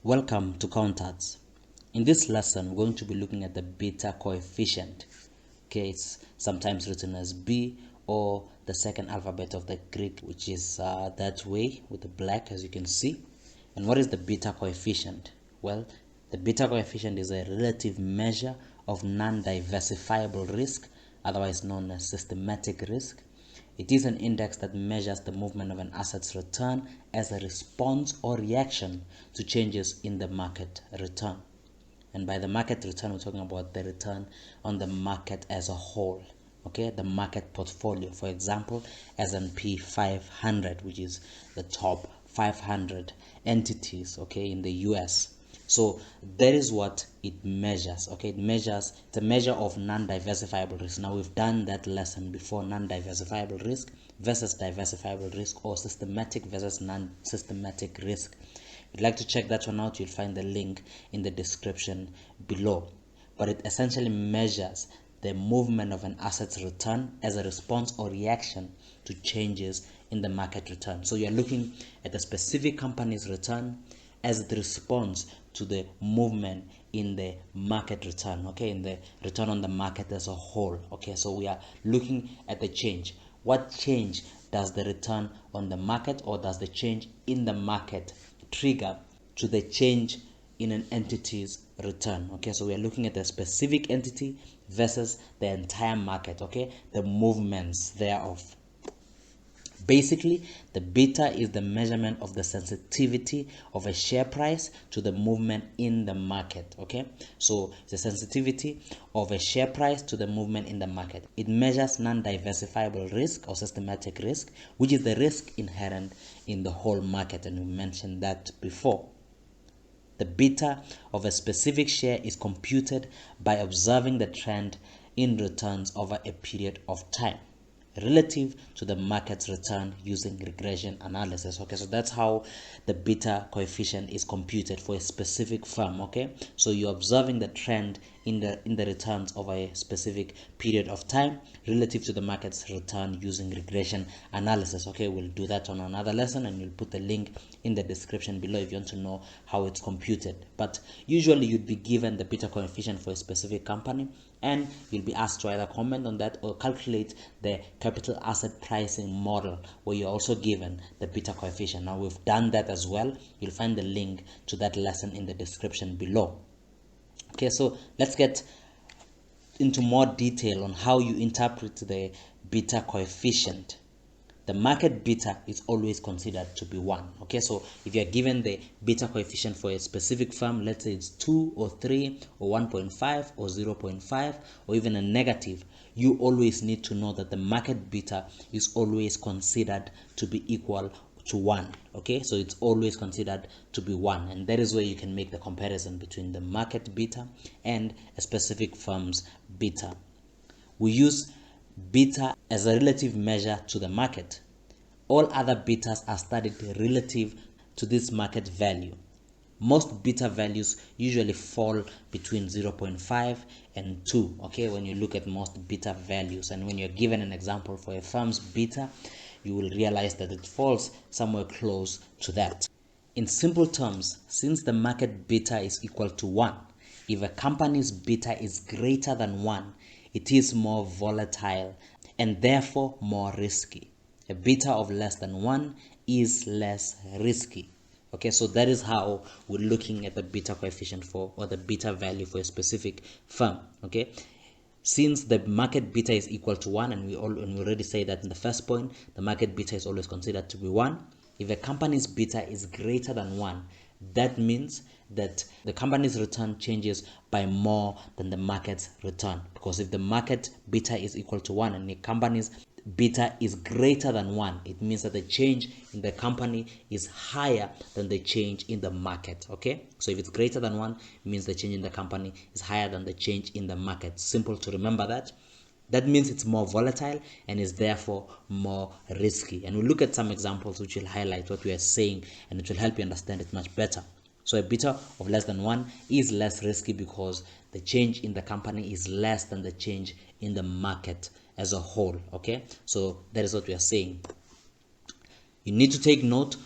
Welcome to Countards. In this lesson, we're going to be looking at the beta coefficient. Okay, it's sometimes written as B or the second alphabet of the Greek, which is that way with the black, as you can see. And what is the beta coefficient? Well, the beta coefficient is a relative measure of non-diversifiable risk, otherwise known as systematic risk. It is an index that measures the movement of an asset's return as a response or reaction to changes in the market return. And by the market return, we're talking about the return on the market as a whole. Okay, the market portfolio. For example, S&P 500, which is the top 500 entities, okay, in the US. So that is what it measures. Okay, it's a measure of non-diversifiable risk. Now we've done that lesson before: non-diversifiable risk versus diversifiable risk, or systematic versus non-systematic risk. If you'd like to check that one out, you'll find the link in the description below. But it essentially measures the movement of an asset's return as a response or reaction to changes in the market return. So you're looking at a specific company's return as the response to the movement in the market return, okay, in the return on the market as a whole. Okay, so we are looking at the change. What change does the return on the market, or does the change in the market trigger to the change in an entity's return? Okay, so we are looking at a specific entity versus the entire market, okay, the movements thereof. Basically, the beta is the measurement of the sensitivity of a share price to the movement in the market. Okay, so the sensitivity of a share price to the movement in the market. It measures non-diversifiable risk or systematic risk, which is the risk inherent in the whole market, and we mentioned that before. The beta of a specific share is computed by observing the trend in returns over a period of time relative to the market's return using regression analysis. Okay, so that's how the beta coefficient is computed for a specific firm. Okay, so you're observing the trend in the returns of a specific period of time relative to the market's return using regression analysis. Okay, we'll do that on another lesson, and we'll put the link in the description below if you want to know how it's computed. But usually you'd be given the beta coefficient for a specific company, and you'll be asked to either comment on that or calculate the capital asset pricing model, where you're also given the beta coefficient. Now we've done that as well. You'll find the link to that lesson in the description below. Okay, so let's get into more detail on how you interpret the beta coefficient. The market beta is always considered to be 1. Okay, so if you're given the beta coefficient for a specific firm, let's say it's 2 or 3 or 1.5 or 0.5 or even a negative, you always need to know that the market beta is always considered to be equal to 1. Okay, so it's always considered to be 1, and that is where you can make the comparison between the market beta and a specific firm's beta. We use beta as a relative measure to the market. All other betas are studied relative to this market value. Most beta values usually fall between 0.5 and 2, okay, when you look at most beta values. And when you're given an example for a firm's beta, you will realize that it falls somewhere close to that. In simple terms, since the market beta is equal to 1, if a company's beta is greater than 1, it is more volatile and therefore more risky. A beta of less than 1 is less risky. Okay, so that is how we're looking at the beta coefficient for, or the beta value for a specific firm. Okay, since the market beta is equal to 1, and we already say that in the first point, the market beta is always considered to be 1. If a company's beta is greater than 1, that means that the company's return changes by more than the market's return. Because if the market beta is equal to 1 and the company's beta is greater than 1, it means that the change in the company is higher than the change in the market. Okay, so if it's greater than 1, it means the change in the company is higher than the change in the market. Simple to remember that. That means it's more volatile and is therefore more risky. And we'll look at some examples which will highlight what we are saying, and it will help you understand it much better. So a beta of less than 1 is less risky because the change in the company is less than the change in the market as a whole. Okay, so that is what we are saying. You need to take note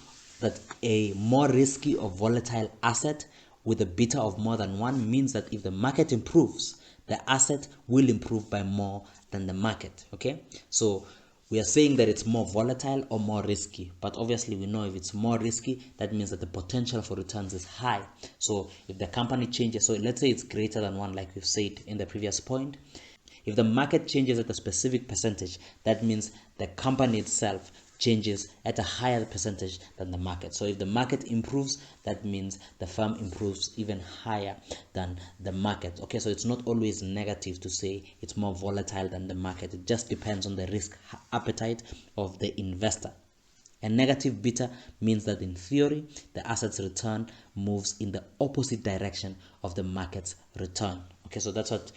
that a more risky or volatile asset with a beta of more than 1 means that if the market improves, the asset will improve by more than the market. Okay, so we are saying that it's more volatile or more risky, but obviously we know if it's more risky, that means that the potential for returns is high. So if the company changes, so let's say it's greater than 1, like we've said in the previous point, if the market changes at a specific percentage, that means the company itself changes at a higher percentage than the market. So if the market improves, that means the firm improves even higher than the market. Okay, so it's not always negative to say it's more volatile than the market. It just depends on the risk appetite of the investor. A negative beta means that in theory, the asset's return moves in the opposite direction of the market's return. Okay, so that's what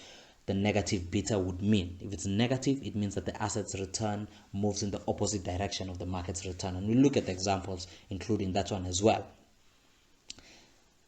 the negative beta would mean. If it's negative, it means that the asset's return moves in the opposite direction of the market's return. And we'll look at examples, including that one as well.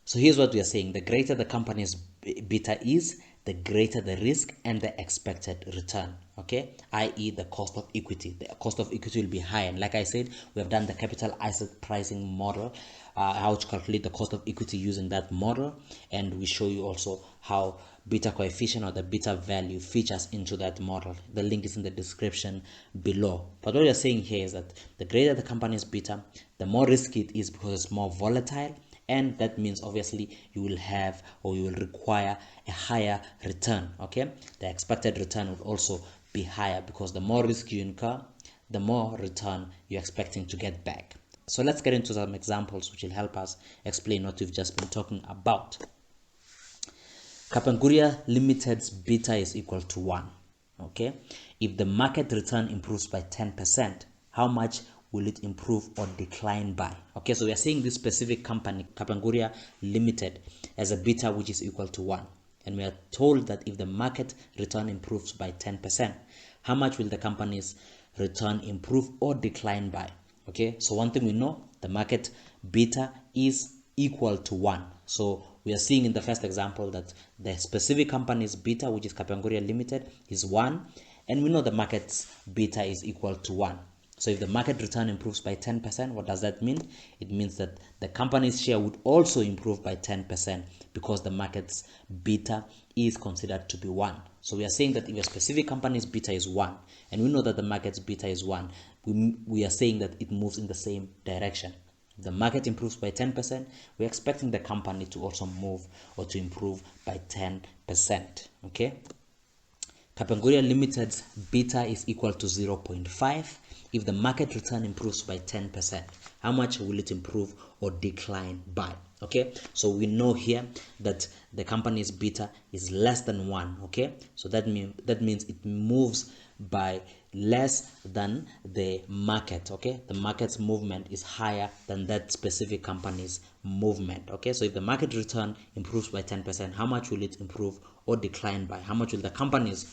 So here's what we are saying. The greater the company's beta is, the greater the risk and the expected return. Okay, i.e. the cost of equity. The cost of equity will be high. And like I said, we have done the capital asset pricing model, how to calculate the cost of equity using that model. And we show you also how beta coefficient or the beta value features into that model. The link is in the description below. But what we are saying here is that the greater the company's beta, the more risky it is because it's more volatile. And that means obviously you will have or you will require a higher return. Okay, the expected return will also be higher because the more risk you incur, the more return you're expecting to get back. So let's get into some examples which will help us explain what we've just been talking about. Kapenguria Limited's beta is equal to 1. Okay, if the market return improves by 10%, how much will it improve or decline by? Okay, so we are saying this specific company, Kapenguria Limited, has a beta which is equal to 1. And we are told that if the market return improves by 10%, how much will the company's return improve or decline by? Okay, so one thing we know, the market beta is equal to 1. So we are seeing in the first example that the specific company's beta, which is Kapenguria Limited, is 1. And we know the market's beta is equal to 1. So if the market return improves by 10%, what does that mean? It means that the company's share would also improve by 10% because the market's beta is considered to be 1. So we are saying that if a specific company's beta is 1, and we know that the market's beta is 1, we are saying that it moves in the same direction. If the market improves by 10%, we're expecting the company to also move or to improve by 10%. Okay? Kapenguria Limited's beta is equal to 0.5. If the market return improves by 10%, how much will it improve or decline by? Okay, so we know here that the company's beta is less than 1. Okay, so that means it moves by less than the market. Okay, the market's movement is higher than that specific company's movement. Okay, so if the market return improves by 10%, how much will it improve or decline by? How much will the company's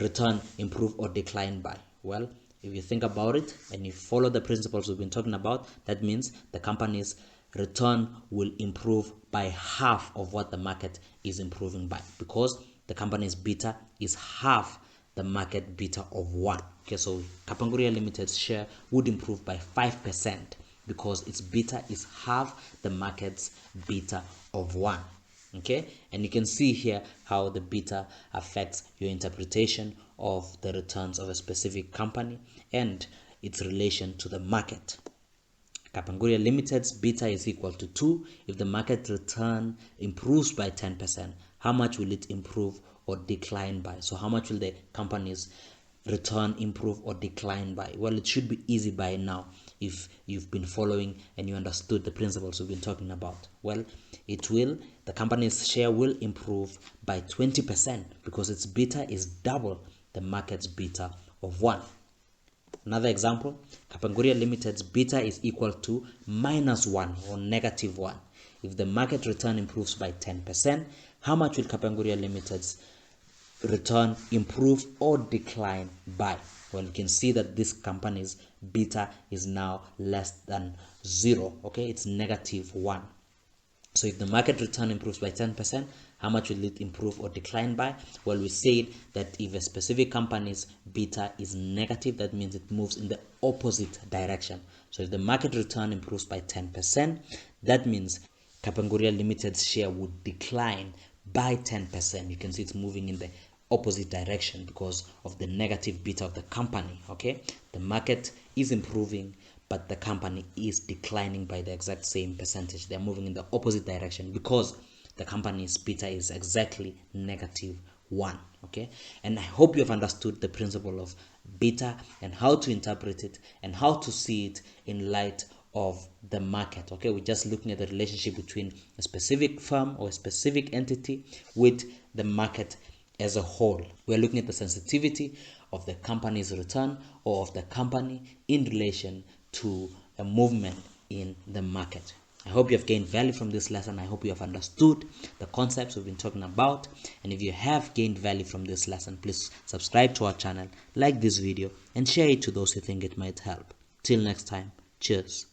return improve or decline by? Well, if you think about it and you follow the principles we've been talking about, that means the company's return will improve by half of what the market is improving by, because the company's beta is half the market beta of 1. Okay, so Kapenguria Limited's share would improve by 5% because its beta is half the market's beta of 1. Okay, and you can see here how the beta affects your interpretation of the returns of a specific company and its relation to the market. Kapenguria Limited's beta is equal to 2. If the market return improves by 10%, how much will it improve or decline by? So how much will the company's return improve or decline by? Well, it should be easy by now if you've been following and you understood the principles we've been talking about. Well, the company's share will improve by 20% because its beta is double the market's beta of 1. Another example, Kapenguria Limited's beta is equal to -1 or -1. If the market return improves by 10%, how much will Kapenguria Limited's return improve or decline by? Well, you can see that this company's beta is now less than 0. Okay, it's -1. So if the market return improves by 10%, how much will it improve or decline by? Well, we said that if a specific company's beta is negative, that means it moves in the opposite direction. So if the market return improves by 10%, that means Kapenguria Limited's share would decline by 10%. You can see it's moving in the opposite direction because of the negative beta of the company. Okay, the market is improving, but the company is declining by the exact same percentage. They're moving in the opposite direction because the company's beta is exactly -1. Okay, and I hope you have understood the principle of beta and how to interpret it and how to see it in light of the market. Okay, we're just looking at the relationship between a specific firm or a specific entity with the market as a whole. We're looking at the sensitivity of the company's return or of the company in relation to a movement in the market. I hope you have gained value from this lesson. I hope you have understood the concepts we've been talking about. And if you have gained value from this lesson, please subscribe to our channel, like this video, and share it to those who think it might help. Till next time, cheers.